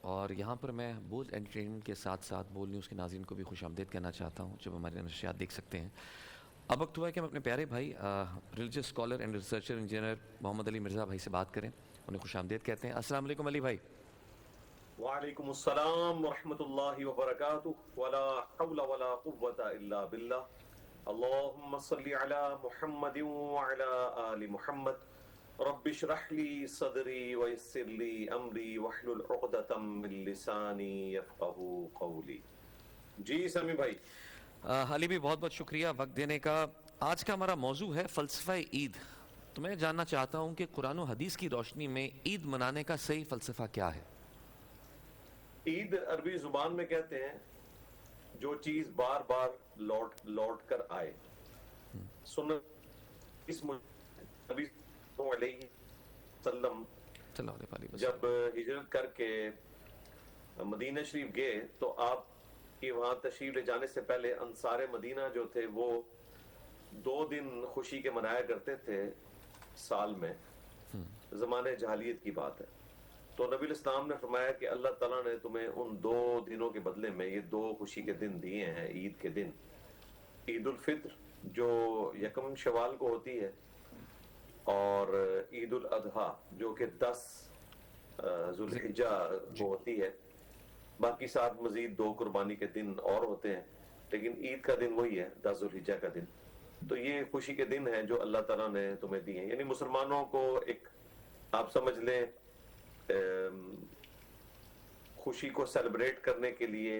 اور یہاں پر میں بوز انٹرٹینمنٹ کے ساتھ ساتھ بول نیوز کے ناظرین کو بھی خوش آمدید کہنا چاہتا ہوں جب ہمارے نشریات دیکھ سکتے ہیں. اب وقت ہوا ہے کہ ہم اپنے پیارے بھائی religious scholar and researcher engineer Muhammad Ali Mirza بھائی سے بات کریں. انہیں خوش آمدید کہتے ہیں. السلام علیکم علی بھائی. وعلیکم السلام ورحمۃ اللہ وبرکاتہ ولا حول ولا قوة الا باللہ. اللہم صلی علی محمد وعلی آل محمد. رب اشرح لی صدری ویسر لی امری واحلل عقدۃ من لسانی یفقہوا قولی. جی سمی بھائی. علی بھی بہت بہت شکریہ وقت دینے کا. آج کا ہمارا موضوع ہے فلسفہ عید. تو میں جاننا چاہتا ہوں کہ قرآن و حدیث کی روشنی میں عید منانے کا صحیح فلسفہ کیا ہے؟ عید عربی زبان میں کہتے ہیں جو چیز بار بار لوٹ لوٹ کر آئے. سنت اس نبی صلی اللہ علیہ وسلم چلو علیہ وسلم. جب ہجرت کر کے مدینہ شریف گئے تو آپ کی وہاں تشریف لے جانے سے پہلے انصار مدینہ جو تھے وہ 2 دن خوشی کے منایا کرتے تھے سال میں. زمانے جاہلیت کی بات ہے. تو نبی الاسلام نے فرمایا کہ اللہ تعالیٰ نے تمہیں ان 2 دنوں کے بدلے میں یہ 2 خوشی کے دن دیے ہیں. عید کے دن عید الفطر جو 1 شوال کو ہوتی ہے اور عید الاضحیٰ جو کہ 10 ذوالحجہ کو ہوتی ہے. باقی ساتھ مزید 2 قربانی کے دن اور ہوتے ہیں لیکن عید کا دن وہی ہے 10 ذوالحجہ کا دن. تو یہ خوشی کے دن ہیں جو اللہ تعالیٰ نے تمہیں دیے ہیں. یعنی مسلمانوں کو ایک آپ سمجھ لیں خوشی کو سیلیبریٹ کرنے کے لیے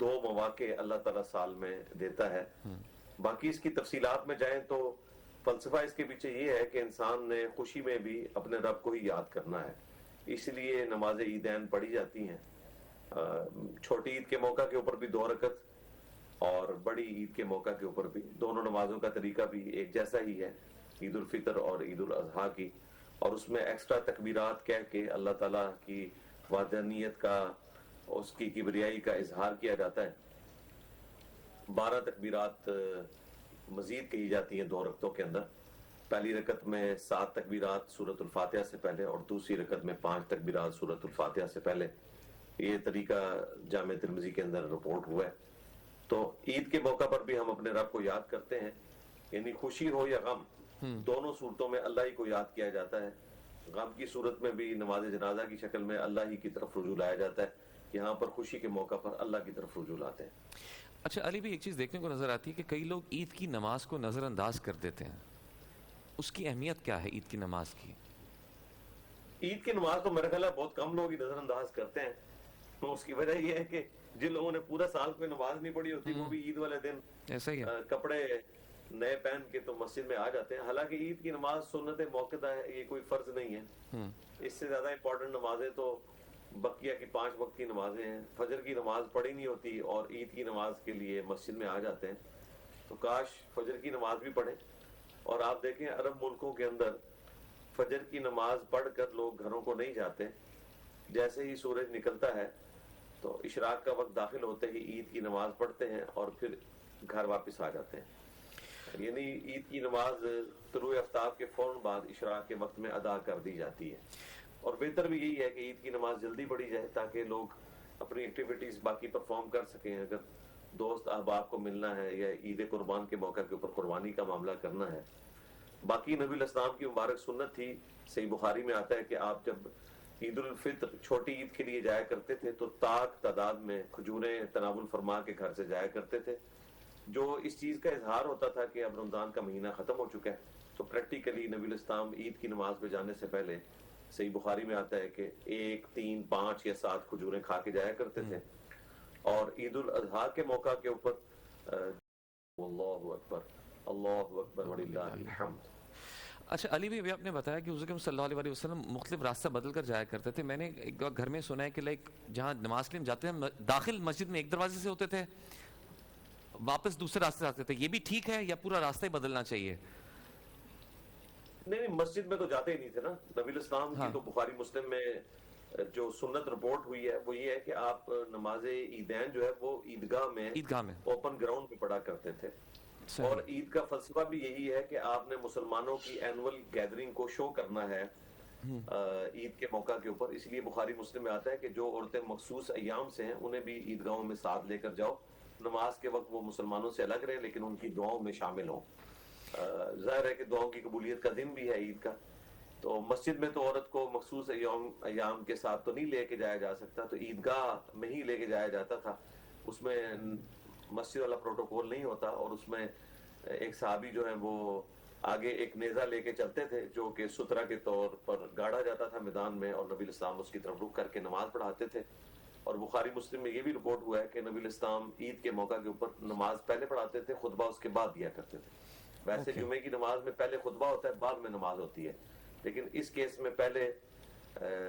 2 مواقع اللہ تعالیٰ سال میں دیتا ہے. باقی اس کی تفصیلات میں جائیں تو فلسفہ اس کے پیچھے یہ ہے کہ انسان نے خوشی میں بھی اپنے رب کو ہی یاد کرنا ہے. اس لیے نماز عیدین پڑھی جاتی ہیں. چھوٹی عید کے موقع کے اوپر بھی 2 رکعت اور بڑی عید کے موقع کے اوپر بھی. دونوں نمازوں کا طریقہ بھی ایک جیسا ہی ہے عید الفطر اور عید الاضحیٰ کی. اور اس میں ایکسٹرا تکبیرات کہہ کے اللہ تعالیٰ کی وحدانیت کا اس کی کبریائی کا اظہار کیا جاتا ہے. 12 تکبیرات مزید کہی جاتی ہیں 2 رکعتوں کے اندر. پہلی رکعت میں 7 تکبیرات سورۃ الفاتحہ سے پہلے اور دوسری رکعت میں 5 تکبیرات سورۃ الفاتحہ سے پہلے. یہ طریقہ جامع ترمذی کے اندر رپورٹ ہوا ہے. تو عید کے موقع پر بھی ہم اپنے رب کو یاد کرتے ہیں. یعنی خوشی ہو یا غم دونوں صورتوں میں اللہ ہی کو یاد کیا جاتا ہے. غم کی صورت میں بھی نماز جنازہ کی شکل میں اللہ ہی کی طرف رجوع لایا جاتا ہے. یہاں پر خوشی کے موقع پر اللہ کی طرف رجوع لاتے ہیں. اچھا علی بھی ایک چیز دیکھنے کو نظر آتی ہے کہ کئی لوگ عید کی نماز کو نظر انداز کر دیتے ہیں. اس کی اہمیت کیا ہے عید کی نماز کی؟ عید کی نماز تو میرا خیال ہے بہت کم لوگ ہی نظر انداز کرتے ہیں. اس کی وجہ یہ ہے کہ جن لوگوں نے پورا سال کوئی نماز نہیں پڑھی ہوتی وہ بھی عید والے دن ایسا ہی ہے. کپڑے نئے پہن کے تو مسجد میں آ جاتے ہیں. حالانکہ عید کی نماز سنت موقع ہے, یہ کوئی فرض نہیں ہے. اس سے زیادہ امپورٹنٹ نمازیں تو بقیہ کی 5 وقت کی نمازیں ہیں. فجر کی نماز پڑھی نہیں ہوتی اور عید کی نماز کے لیے مسجد میں آ جاتے ہیں. تو کاش فجر کی نماز بھی پڑھیں. اور آپ دیکھیں عرب ملکوں کے اندر فجر کی نماز پڑھ کر لوگ گھروں کو نہیں جاتے. جیسے ہی سورج نکلتا ہے تو اشراق کا وقت داخل ہوتے ہی عید کی نماز پڑھتے ہیں اور پھر گھر واپس آ جاتے ہیں. یعنی عید کی نماز طلوع آفتاب کے فوراً بعد اشراق کے وقت میں ادا کر دی جاتی ہے. اور بہتر بھی یہی ہے کہ عید کی نماز جلدی پڑھی جائے تاکہ لوگ اپنی ایکٹیویٹیز باقی پرفارم کر سکیں. اگر دوست احباب کو ملنا ہے یا عید قربان کے موقع کے اوپر قربانی کا معاملہ کرنا ہے. باقی نبی الاسلام کی مبارک سنت تھی. صحیح بخاری میں آتا ہے کہ آپ جب عید الفطر چھوٹی عید کے لیے جایا کرتے تھے تو طاق تعداد میں کھجوریں تناول فرما کے گھر سے جایا کرتے تھے, جو اس چیز کا اظہار ہوتا تھا کہ اب رمضان کا مہینہ ختم ہو چکا ہے. تو پریکٹیکلی نبی الاسلام عید کی نماز پہ جانے سے پہلے صحیح بخاری میں آتا ہے کہ 1 3 5 یا 7 کھجوریں کھا کے جایا کرتے تھے. اور عید الاضحیٰ کے موقع کے اوپر اللہ اکبر اللہ اکبر وللہ الحمد. اچھا علی بھی آپ نے بتایا کہ حضور صلی اللہ علیہ وسلم مختلف راستہ بدل کر جایا کرتے تھے. میں نے ایک گھر میں سنا ہے کہ لائک جہاں نماز کے لیے جاتے ہیں داخل مسجد میں ایک دروازے سے ہوتے تھے, واپس دوسرے راستے سے آتے تھے. یہ بھی ٹھیک ہے یا پورا راستہ ہی بدلنا چاہیے؟ نہیں مسجد میں تو جاتے ہی نہیں تھے نا. نبی الاسلام کی تو بخاری مسلم میں جو سنت رپورٹ ہوئی ہے وہ یہ ہے کہ آپ نماز عیدین جو ہے وہ عیدگاہ میں اوپن گراؤنڈ میں پڑھا کرتے تھے. اور عید کا فلسفہ بھی یہی ہے کہ آپ نے مسلمانوں کی اینول گیدرنگ کو شو کرنا ہے عید کے موقع کے اوپر. اس لیے بخاری مسلم میں آتا ہے کہ جو عورتیں مخصوص ایام سے ہیں انہیں بھی عیدگاہوں میں ساتھ لے کر جاؤ. نماز کے وقت وہ مسلمانوں سے الگ رہیں لیکن ان کی دعاؤں میں شامل ہوں. ظاہر ہے کہ دعاؤں کی قبولیت کا دن بھی ہے عید کا, تو مسجد میں تو عورت کو مخصوص ایام کے ساتھ تو نہیں لے کے جایا جا سکتا, تو عیدگاہ میں ہی لے کے جایا جاتا تھا. اس میں مسجد والا پروٹوکول نہیں ہوتا, اور اس میں ایک صحابی جو ہیں وہ آگے ایک نیزہ لے کے چلتے تھے جو کہ سترہ کے طور پر گاڑا جاتا تھا میدان میں, اور نبی الاسلام اس کی طرف رخ کر کے نماز پڑھاتے تھے. اور بخاری مسلم میں یہ بھی رپورٹ ہوا ہے کہ نبی الاسلام عید کے موقع کے اوپر نماز پہلے پڑھاتے تھے, خطبہ اس کے بعد دیا کرتے تھے. ویسے جمعے کی نماز میں پہلے خطبہ ہوتا ہے, بعد میں نماز ہوتی ہے, لیکن اس کیس میں پہلے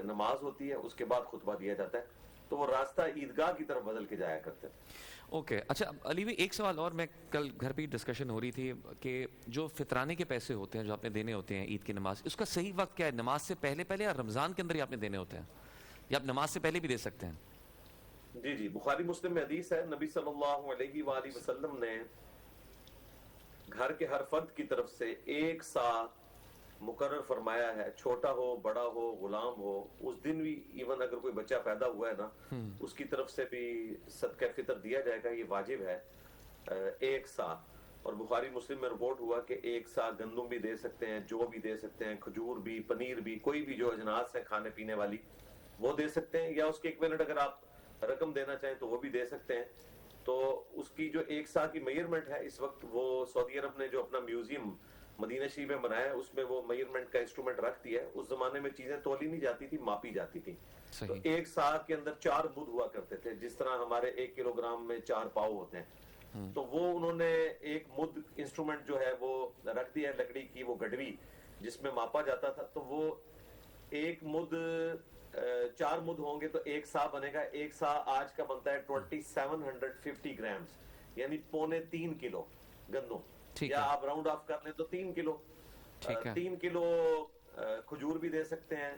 نماز ہوتی ہے, اس کے بعد خطبہ دیا جاتا ہے. تو وہ راستہ عیدگاہ کی طرف بدل کے جایا کرتے تھے. اوکے, اچھا علی بھائی ایک سوال اور, میں کل گھر پہ ڈسکشن ہو رہی تھی کہ جو فطرانے کے پیسے ہوتے ہیں جو آپ نے دینے ہوتے ہیں عید کی نماز, اس کا صحیح وقت کیا ہے؟ نماز سے پہلے یا رمضان کے اندر ہی آپ نے دینے ہوتے ہیں, یا آپ نماز سے پہلے بھی دے سکتے ہیں؟ جی بخاری مسلم میں حدیث ہے, نبی صلی اللہ علیہ وآلہ وسلم نے گھر کے ہر فرد کی طرف سے 1 سا مقرر فرمایا ہے, چھوٹا ہو بڑا ہو غلام ہو. اس دن بھی ایون اگر کوئی بچہ پیدا ہوا ہے نا, اس کی طرف سے بھی صدقہ فطر دیا جائے گا, یہ واجب ہے 1 سا. اور بخاری مسلم میں رپورٹ ہوا کہ 1 سا گندم بھی دے سکتے ہیں, جو بھی دے سکتے ہیں, کھجور بھی, پنیر بھی, کوئی بھی جو اجناس ہیں کھانے پینے والی وہ دے سکتے ہیں, یا اس کے ایکویلنٹ اگر آپ رقم دینا چاہیں تو وہ بھی دے سکتے ہیں. تو اس کی جو 1 سا کی میئرمنٹ ہے اس وقت, وہ سعودی عرب نے جو اپنا میوزیم مدینہ شریف میں بنایا ہے اس میں وہ میئرمنٹ کا انسٹرومنٹ رکھ دیا ہے. اس زمانے میں چیزیں تولی نہیں جاتی تھی, ماپی جاتی تھی. تو 1 سا کے اندر 4 مد ہوا کرتے تھے, جس طرح ہمارے 1 کلو گرام میں 4 پاؤ ہوتے ہیں. تو وہ انہوں نے ایک مد انسٹرومنٹ جو ہے وہ رکھ دیا ہے, لکڑی کی وہ گڈوی جس میں ماپا جاتا تھا. تو وہ 1 مد 4 مد ہوں گے تو 1 سا بنے گا. 1 سا آج کا بنتا ہے 2750 گرامز, یعنی 2.25 کلو گندم, یا آپ راؤنڈ آف کر لیں تو 3 کلو. 3 کلو کھجور بھی دے سکتے ہیں,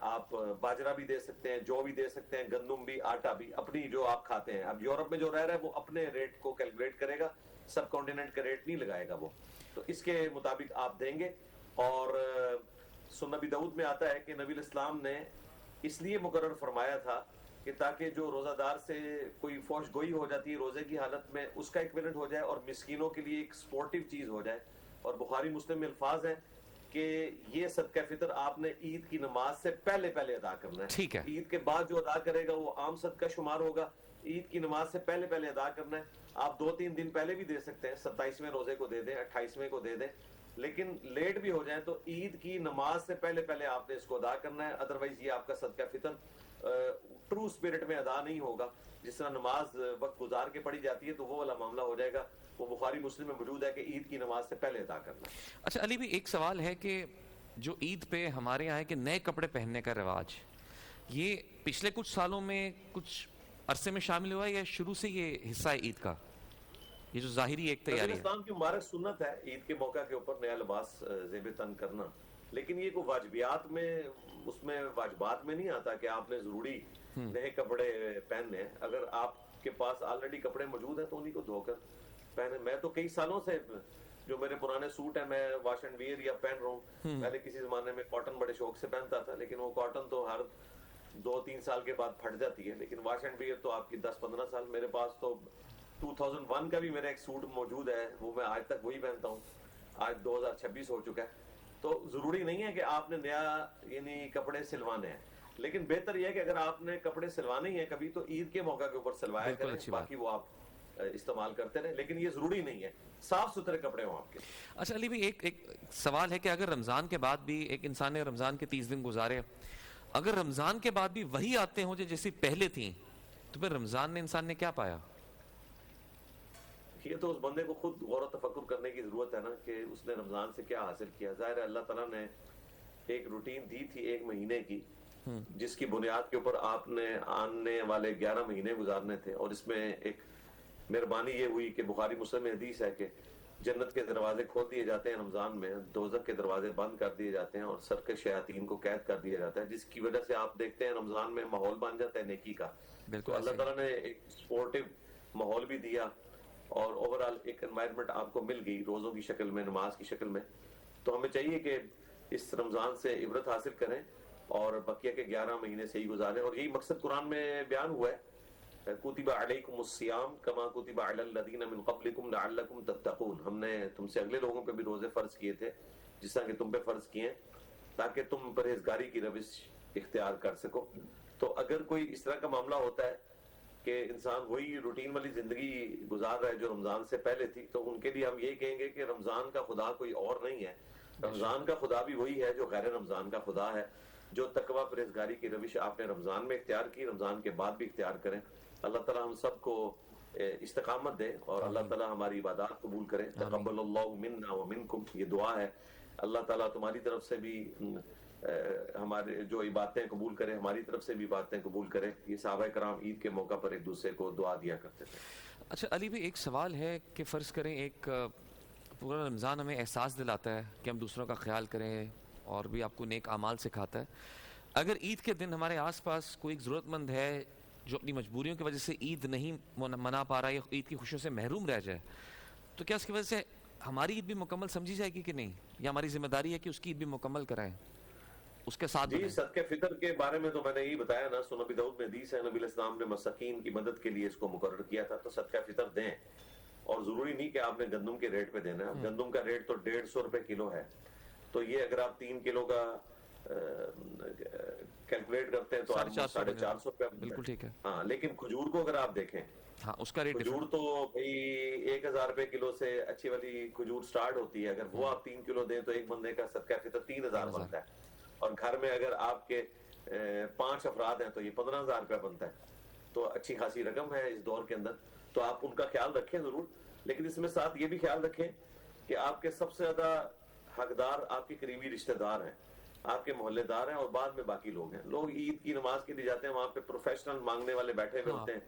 آپ باجرہ بھی دے سکتے ہیں, جو بھی دے سکتے ہیں, گندم بھی, آٹا بھی, اپنی جو آپ کھاتے ہیں. اب یورپ میں جو رہ رہا ہے وہ اپنے ریٹ کو کیلکولیٹ کرے گا, سب کانٹیننٹ کا ریٹ نہیں لگائے گا وہ, تو اس کے مطابق آپ دیں گے. اور سنن نبی داؤد میں آتا ہے کہ نبی الاسلام نے اس لیے مقرر فرمایا تھا کہ تاکہ جو روزہ دار سے کوئی فوش گوئی ہو جاتی ہے روزے کی حالت میں, اس کا ایکویلنٹ ہو جائے اور مسکینوں کے لیے ایک سپورٹیو چیز ہو جائے. اور بخاری مسلم میں الفاظ ہیں کہ یہ صدقہ فطر آپ نے عید کی نماز سے پہلے ادا کرنا ہے. عید کے بعد جو ادا کرے گا وہ عام صدقہ شمار ہوگا, عید کی نماز سے پہلے ادا کرنا ہے. آپ 2-3 دن پہلے بھی دے سکتے ہیں, 27ویں روزے کو دے دیں, 28ویں کو دے دیں, لیکن لیٹ بھی ہو جائیں تو عید کی نماز سے پہلے آپ نے اس کو ادا کرنا ہے. ادروائز یہ آپ کا صدقہ فطر ٹرو اسپرٹ میں ادا نہیں ہوگا. جس طرح نماز وقت گزار کے پڑھی جاتی ہے تو وہ والا معاملہ ہو جائے گا. وہ بخاری مسلم میں موجود ہے کہ عید کی نماز سے پہلے ادا کرنا. اچھا علی بھی ایک سوال ہے کہ جو عید پہ ہمارے یہاں ہے کہ نئے کپڑے پہننے کا رواج, یہ پچھلے کچھ سالوں میں کچھ عرصے میں شامل ہوا ہے یا شروع سے یہ حصہ ہے عید کا, یہ جو ظاہری ایک تیاری ہے؟ اسلام کی مبارک سنت ہے عید کے موقع کے اوپر نیا لباس زیب تن کرنا, لیکن یہ کوئی واجبیات میں, اس میں واجبات میں نہیں آتا کہ آپ نے ضروری نئے کپڑے پہننے ہیں. اگر آپ کے پاس آلریڈی کپڑے موجود ہیں تو انہیں کو دھو کر پہنے. میں تو کئی سالوں سے جو میرے پرانے سوٹ ہیں میں واش اینڈ ویئر یا پہن رہا ہوں. پہلے کسی زمانے میں کاٹن بڑے شوق سے پہنتا تھا, لیکن وہ کاٹن تو ہر 2-3 سال کے بعد پھٹ جاتی ہے, لیکن واش اینڈ ویئر تو آپ کی 10-15 سال. میرے پاس تو 2001 کا بھی میرا ایک سوٹ موجود ہے, وہ میں آج تک وہی پہنتا ہوں. آج 2026 ہو چکا ہے. تو ضروری نہیں ہے کہ آپ نے نیا یعنی کپڑے سلوانے ہیں, لیکن بہتر یہ ہے کہ اگر آپ نے کپڑے سلوانے ہی ہیں کبھی تو عید کے موقع کے اوپر سلوایا کریں, باقی وہ آپ استعمال کرتے رہیں, لیکن یہ ضروری نہیں ہے صاف ستھرے کپڑے ہوں آپ کے. اچھا علی بھی ایک سوال ہے کہ اگر رمضان کے بعد بھی ایک انسان نے رمضان کے 30 دن گزارے, اگر رمضان کے بعد بھی وہی آتے ہوں جو جیسی پہلے تھیں, تو پھر رمضان نے انسان نے کیا پایا؟ یہ تو اس بندے کو خود غور و تفکر کرنے کی ضرورت ہے نا کہ اس نے رمضان سے کیا حاصل کیا. ظاہر ہے اللہ تعالیٰ نے ایک روٹین دی تھی 1 مہینے کی, جس کی بنیاد کے اوپر آپ نے آنے والے 11 مہینے گزارنے تھے. اور اس میں ایک مہربانی یہ ہوئی کہ بخاری مسلم میں حدیث ہے کہ جنت کے دروازے کھول دیے جاتے ہیں رمضان میں, دوزخ کے دروازے بند کر دیے جاتے ہیں, اور سرکے شیاطین کو قید کر دیا جاتا ہے, جس کی وجہ سے آپ دیکھتے ہیں رمضان میں ماحول بن جاتا ہے نیکی کا. تو اللہ تعالیٰ نے ایک سپورٹیو ماحول بھی دیا, اور اوورال ایک انوائرمنٹ آپ کو مل گئی روزوں کی شکل میں, نماز کی شکل میں. تو ہمیں چاہیے کہ اس رمضان سے عبرت حاصل کریں اور بقیہ کے 11 مہینے سے ہی گزاریں. اور یہی مقصد قرآن میں بیان ہوا ہے، کتب علیکم الصیام کما کتب علی الذین من قبلکم لعلکم تتقون. ہم نے تم سے اگلے لوگوں پہ بھی روزے فرض کیے تھے جس طرح کہ تم پہ فرض کیے ہیں تاکہ تم پرہیزگاری کی روش اختیار کر سکو. تو اگر کوئی اس طرح کا معاملہ ہوتا ہے کہ انسان وہی روٹین والی زندگی گزار رہا ہے جو رمضان سے پہلے تھی، تو ان کے لیے ہم یہ کہیں گے کہ رمضان کا خدا کوئی اور نہیں ہے. رمضان کا خدا بھی وہی ہے جو غیر رمضان کا خدا ہے. جو تقوی پرہیزگاری کی روش آپ نے رمضان میں اختیار کی، رمضان کے بعد بھی اختیار کریں. اللہ تعالی ہم سب کو استقامت دے اور اللہ تعالی ہماری عبادات قبول کرے. تقبل اللہ منا ومنکم، یہ دعا ہے. اللہ تعالیٰ تمہاری طرف سے بھی ہمارے جو عبادتیں قبول کرے، ہماری طرف سے بھی عبادتیں قبول کرے. یہ صحابہ کرام عید کے موقع پر ایک دوسرے کو دعا دیا کرتے تھے. اچھا علی بھائی، ایک سوال ہے کہ فرض کریں ایک پورا رمضان ہمیں احساس دلاتا ہے کہ ہم دوسروں کا خیال کریں اور بھی آپ کو نیک اعمال سکھاتا ہے. اگر عید کے دن ہمارے آس پاس کوئی ایک ضرورت مند ہے جو اپنی مجبوریوں کی وجہ سے عید نہیں منا پا رہا ہے یا عید کی خوشیوں سے محروم رہ جائے، تو کیا اس کی وجہ سے ہماری عید بھی مکمل سمجھی جائے گی کہ نہیں، یا ہماری ذمہ داری ہے کہ اس کی عید بھی مکمل کرائیں، اس کے ساتھ جی صدقہ فطر کے بارے میں تو میں نے یہی بتایا نا. سنن ابی داؤد میں حدیث ہے، نبی علیہ السلام نے مساکین کی مدد کے لیے اس کو مقرر کیا تھا. تو صدقہ فطر دیں، اور ضروری نہیں کہ آپ نے گندم کے ریٹ پہ دینا ہے. گندم کا ریٹ تو 150 روپے کلو ہے. تو یہ اگر آپ 3 کلو کا کیلکولیٹ کرتے ہیں تو آپ 450 روپے. بالکل ٹھیک ہے. ہاں، لیکن کھجور کو اگر آپ دیکھیں، ہاں اس کا ریٹ کھجور تو بھائی 1000 روپے کلو سے اچھی والی کھجور سٹارٹ ہوتی ہے. اگر وہ آپ 3 کلو دیں تو ایک بندے کا صدقہ فطر 3000 بنتا ہے. اور گھر میں اگر آپ کے 5 افراد ہیں تو یہ 15000 روپے بنتا ہے. تو اچھی خاصی رقم ہے اس دور کے اندر. تو آپ ان کا خیال رکھیں ضرور، لیکن اس میں ساتھ یہ بھی خیال رکھیں کہ آپ کے سب سے زیادہ حقدار آپ کے قریبی رشتہ دار ہیں، آپ کے محلے دار ہیں، اور بعد میں باقی لوگ ہیں. لوگ عید کی نماز کے لیے جاتے ہیں، وہاں پہ پروفیشنل مانگنے والے بیٹھے ہوئے ہوتے ہیں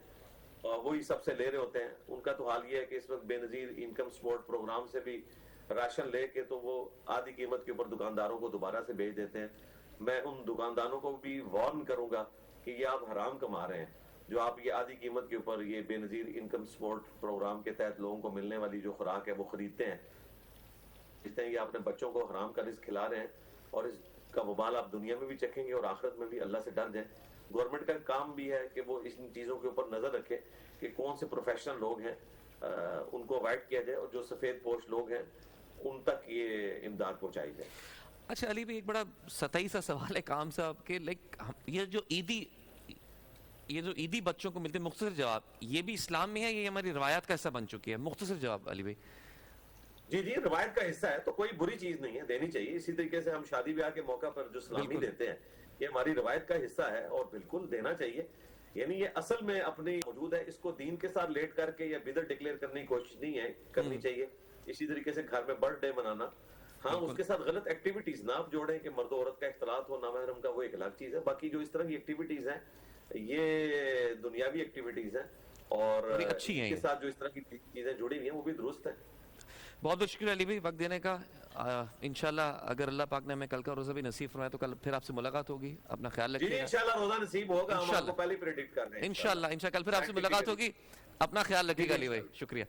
اور وہی سب سے لے رہے ہوتے ہیں. ان کا تو حال یہ ہے کہ اس وقت بے نظیر انکم سپورٹ پروگرام سے بھی راشن لے کے تو وہ آدھی قیمت کے اوپر دکانداروں کو دوبارہ سے بیچ دیتے ہیں. میں ان دکانداروں کو بھی وارن کروں گا کہ یہ آپ حرام کما رہے ہیں جو آپ یہ آدھی قیمت کے اوپر یہ بے نظیر انکم سپورٹ پروگرام کے تحت لوگوں کو ملنے والی جو خوراک ہے وہ خریدتے ہیں. اس طرح یہ آپ اپنے بچوں کو حرام کا رزق کھلا رہے ہیں اور اس کا وبال آپ دنیا میں بھی چکھیں گے اور آخرت میں بھی. اللہ سے ڈر جائیں. گورنمنٹ کا کام بھی ہے کہ وہ ان چیزوں کے اوپر نظر رکھے کہ کون سے پروفیشنل لوگ ہیں ان کو اوائڈ کیا جائے اور جو سفید پوش لوگ ہیں ان تک یہ امداد پہنچائی جائے. اچھا علی بھی ایک بڑا سطحی سا سوال ہے کام صاحب کہ لائک یہ جو عیدی بچوں کو ملتے ہیں، مختصر جواب، یہ بھی اسلام میں ہے، یہ ہماری روایات کا حصہ بن چکی ہے؟ مختصر جواب علی بھائی. جی روایت کا حصہ ہے تو کوئی بری چیز نہیں ہے، دینی چاہیے. اسی طریقے سے ہم شادی بیاہ کے موقع پر جو سلامی دیتے ہیں یہ ہماری روایت کا حصہ ہے اور بالکل دینا چاہیے. یعنی یہ اصل میں اپنی موجود ہے، اس کو دین کے ساتھ لیٹ کر کے یا بدعت ڈکلیئر کرنے کی کوشش نہیں ہے کرنی چاہیے. اسی طریقے سے گھر میں برتھ ڈے منانا، ہاں اس کے ساتھ غلط ایکٹیویٹیز نہ آپ جوڑیں کہ مرد و عورت کا اختلاط ہو نامحرم کا، وہ ایک الگ چیز ہے. باقی جو اس طرح کی ایکٹیویٹیز ہیں یہ دنیاوی ایکٹیویٹیز ہیں اور اس کے ساتھ جو اس طرح کی چیزیں جڑی ہوئی ہیں وہ بھی درست ہے. بہت بہت شکریہ علی بھائی وقت دینے کا. انشاءاللہ اگر اللہ پاک نے ہمیں کل کا روزہ بھی نصیب فرمایا تو کل پھر آپ سے ملاقات ہوگی. اپنا خیال رکھیے. جی انشاءاللہ روزہ نصیب ہوگا، ہم آپ کو پہلے پریڈکٹ کر رہے ہیں. انشاءاللہ کل پھر آپ سے ملاقات ہوگی. اپنا خیال رکھیے گا علی بھائی. شکریہ.